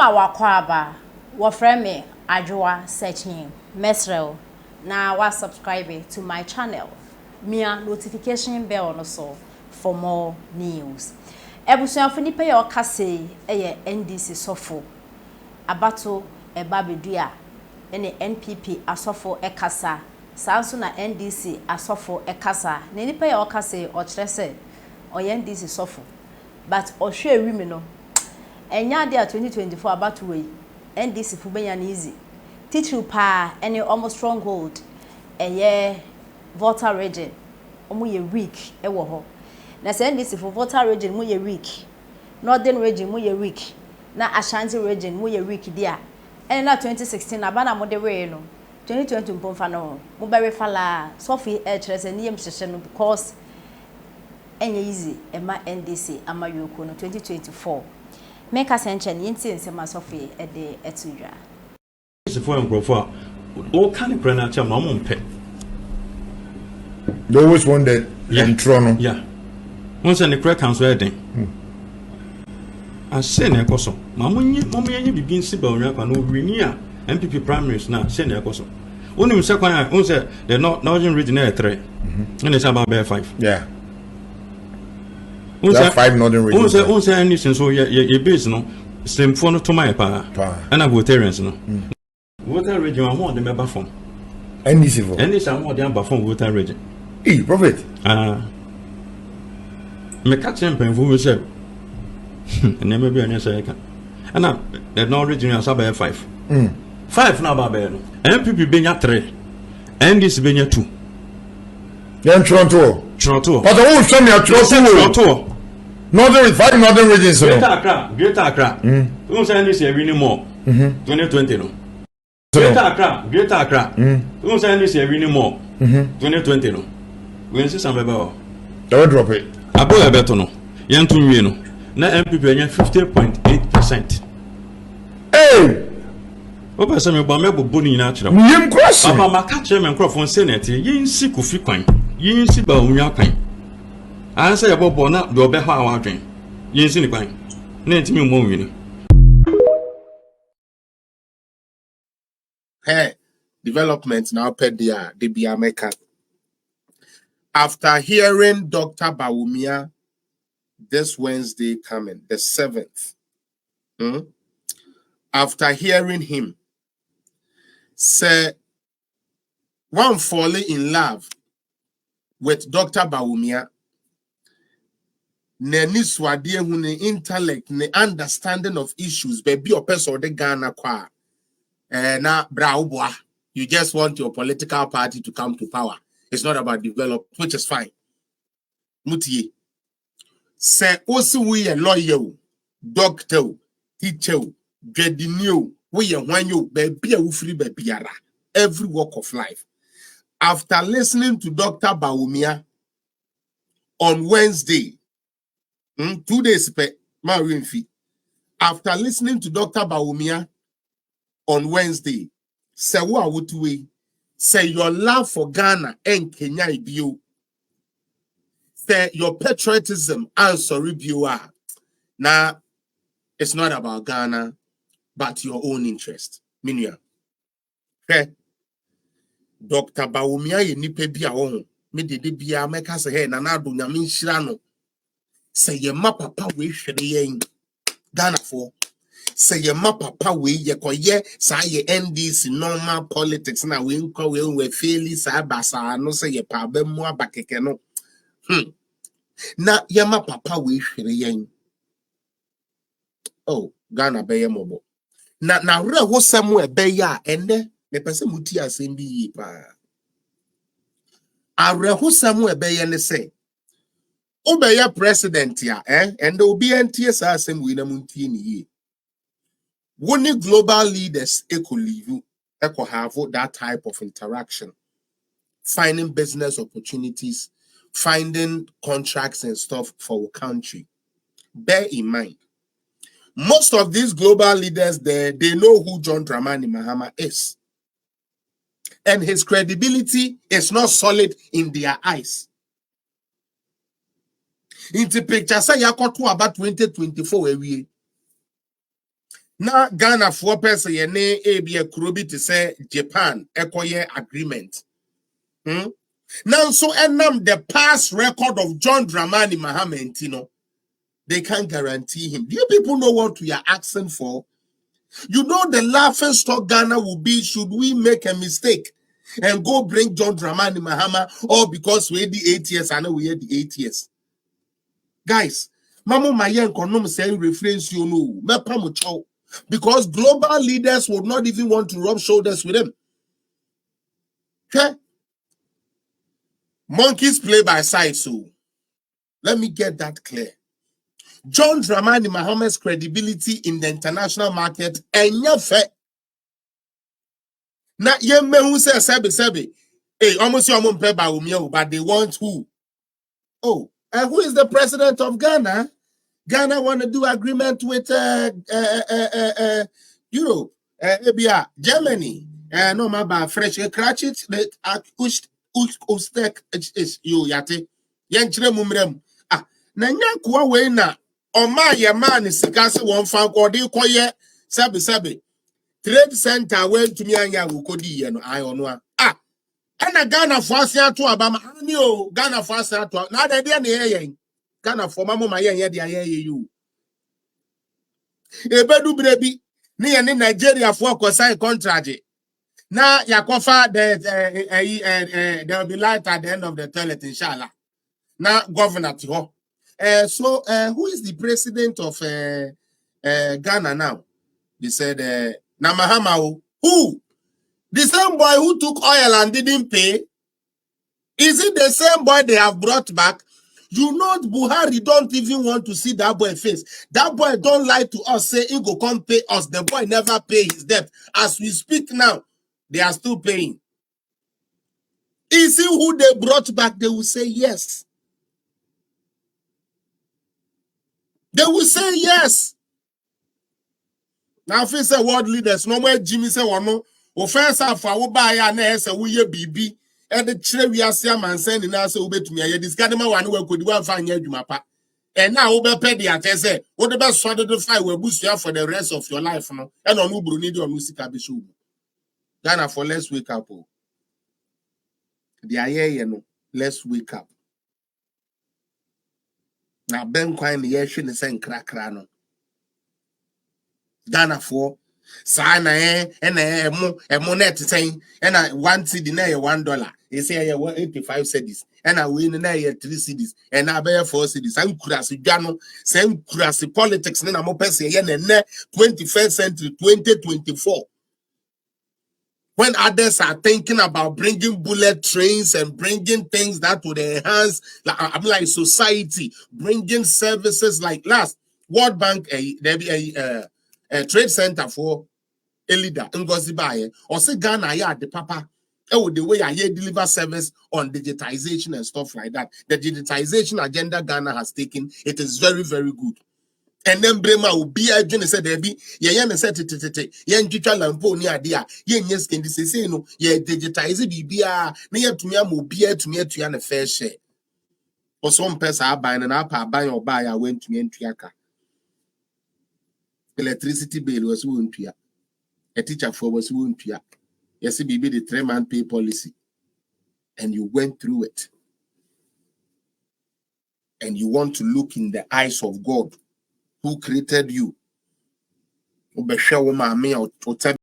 Mama wakwaba wafreme Ajwa searching mesrel na wa subscribe to my channel. Mia notification bell no so for more news. Ebusuafo nipa ye okase eye NDC sofo abato eba bedua ene NPP asofo ekasa sanso na NDC asofo ekasa ne nipa ye okase o kire se oye NDC sofo but ohwe ewimi no enya de 2024 abato we NDC fu benya na easy teacher pa any almost stronghold eye voter region omo ye weak e wo ho na say NDC fu voter region mo ye weak northern region mo ye weak na Ashanti region mo ye weak dia and na 2016 na bana mo de we no 2020 mpomfa no mo be refala sofi e kire se niyem hyehye no because enye easy e ma NDC ama yoko no 2024 make sense nti nsema sofi e de etudwa for mkrofo o kan prana cha ma mo mpe they always want the intro. Yeah. Once the crack council heading. I say na ekoso. Ma mo yenye bibi nsi ba onwa kwa no renia MPP primaries na say na ekoso. Oni mse kwan on say the northern region na 3. And it's about 5. Yeah. There are 5 northern regions. On say any so ye base no same for no to my pa. And votarians no. Voter region am more the member form. NDC for. NDC am more the member form voter region. Hey, prophet. Me catch him pen say. And never be any say can. And the north region is about 5. 5 na ba be no. MPP benya 3. NDC benya 2. Then Toronto. But the whole show me at Toronto. Northern 5 northern regions. Greater Accra. Don't say NDC every more. 2020 no. Greater Accra. Don't say NDC every more. 2020 no. We see some beba. Don't drop it. Abo ya beto no. Yentu nwie no. Na MPP enya 50.8%. Hey! Oba se me ba me bobo ni na kire. Miyem cross. Papa maka kire me nkrofo senate yinsi kofi kwan. Yinsi ba onwa kwan. Ansa ye bobo na do be ha awadwen. Yinsi ni kwan. Na ntimi mo nwi ni. Hey, development now per dia the America. After hearing Dr. Bawmia this Wednesday coming, the 7th, after hearing him say one falling in love with Dr. Bawmia, ne niswade hu ne intellect ne understanding of issues baby or person de Ghana kwa na braubwa. You just want your political party to come to power. It's not about development, which is fine. Mutie. Say also we a lawyer, doctor, teacher, gradinio, we a wanyo, baby a free baby yara. Every walk of life. After listening to Dr. Bawmia on Wednesday, 2 days per marine fee. After listening to Dr. Bawmia on Wednesday, say what would we say your love for Ghana and Kenya ibio. Say your patriotism and sorry biwa. Now it's not about Ghana, but your own interest. Minya. Okay. Dr. Bawmia ye nipe bia won. Me de bia meka se he na na do nyame nhira no. Say ye ma papa we hwede yen Ghana for. Say ye ma papa we ye koye sa ye NDC normal politics na we nko we fairly sa basa no say ye pa ba mu abakeke no. Na ye ma papa we hwere yen. Oh, Ghana be ye mobo. Na re ho sem e be ya ene me pese muti asem bi yi pa. Are ho sem e be ye ne say Obey president ya and obi antie sa asem we na muntie ni ye. Woni global leaders eco live eco have that type of interaction, finding business opportunities, finding contracts and stuff for our country. Bear in mind, most of these global leaders they know who John Dramani Mahama is, and his credibility is not solid in their eyes. In the picture say yakoto about 2024 we Now Ghana for person ye ne be a kurobi to say Japan ekoye agreement. Now so enam the past record of John Dramani Mahama Ntino, they can't guarantee him. Do you people know what we are asking for? You know the laughing stock Ghana will be should we make a mistake and go bring John Dramani Mahama, or because we had the 8 years, I know we had the 8 years. Guys, Mamo Mayen Konom saying reference you know, Mepamucho, because global leaders would not even want to rub shoulders with them. Okay? Monkeys play by side, so let me get that clear. John Dramani Mahama's credibility in the international market and fair. Now, ye me who say sabi. Hey, almost your mom pay Bawmia, but they want who? Oh, and who is the president of Ghana? Ghana want to do agreement with Europe, Germany, no my fresh Kratchit, ustek is you yate. Yanchre mumrem. Ah, Nanya kwa wena. Oma ye man is sikase one fan or de koye sabi. Trade center went to me and ya wukodi no I onwa. Ah, and a Ghana for to Abama. Ghana for to now the dear Ghana for Mama yen you. Ebedu brebi ni ene Nigeria for sign contract. Now yakofa there will be light at the end of the toilet inshallah. Now governor to so who is the president of Ghana now? They said Namahama. Who? The same boy who took oil and didn't pay? Is it the same boy they have brought back? You know, Buhari don't even want to see that boy face. That boy don't lie to us, say he go come pay us. The boy never pay his debt. As we speak now, they are still paying. Is he who they brought back? They will say yes. They will say yes. Now, if you say world leaders, no more Jimmy say one no. Offense for our buy and say we ye BB. And the chere we are saying man sending us over to me. This guy one who could well find you mapa. And now over pay the say what the best sort of the fight will boost you for the rest of your life. No, and on Ubru need your music abishu. Ghana for let's wake up. The aye no, let's wake up. Now Ben Quine the year shouldn't send crack no. Ghana for Sana and a monet saying, and I want to deny $1. They say I want 85 cedis, and I win 3 cedis, and I bear 4 cedis. I'm crassy Gano, same crassy politics, and I'm open say, and 21st century 2024. When others are thinking about bringing bullet trains and bringing things that would enhance like society, bringing services like last World Bank, there be a trade center for a leader Ngozi Baye or say Ghana ya the papa the way I deliver service on digitization and stuff like that. The digitization agenda Ghana has taken, it is very, very good. And then Brema will be a journey said there be yan said yan teacher lampo near dear yen yes can say no ye digitize it be near to me to me to yan a fair share. Or some person are buying an app buy or buy I went to me into yaka. Electricity bill was wound to ya. A teacher for was wound to ya. Yes, it be the 3-month pay policy. And you went through it. And you want to look in the eyes of God who created you.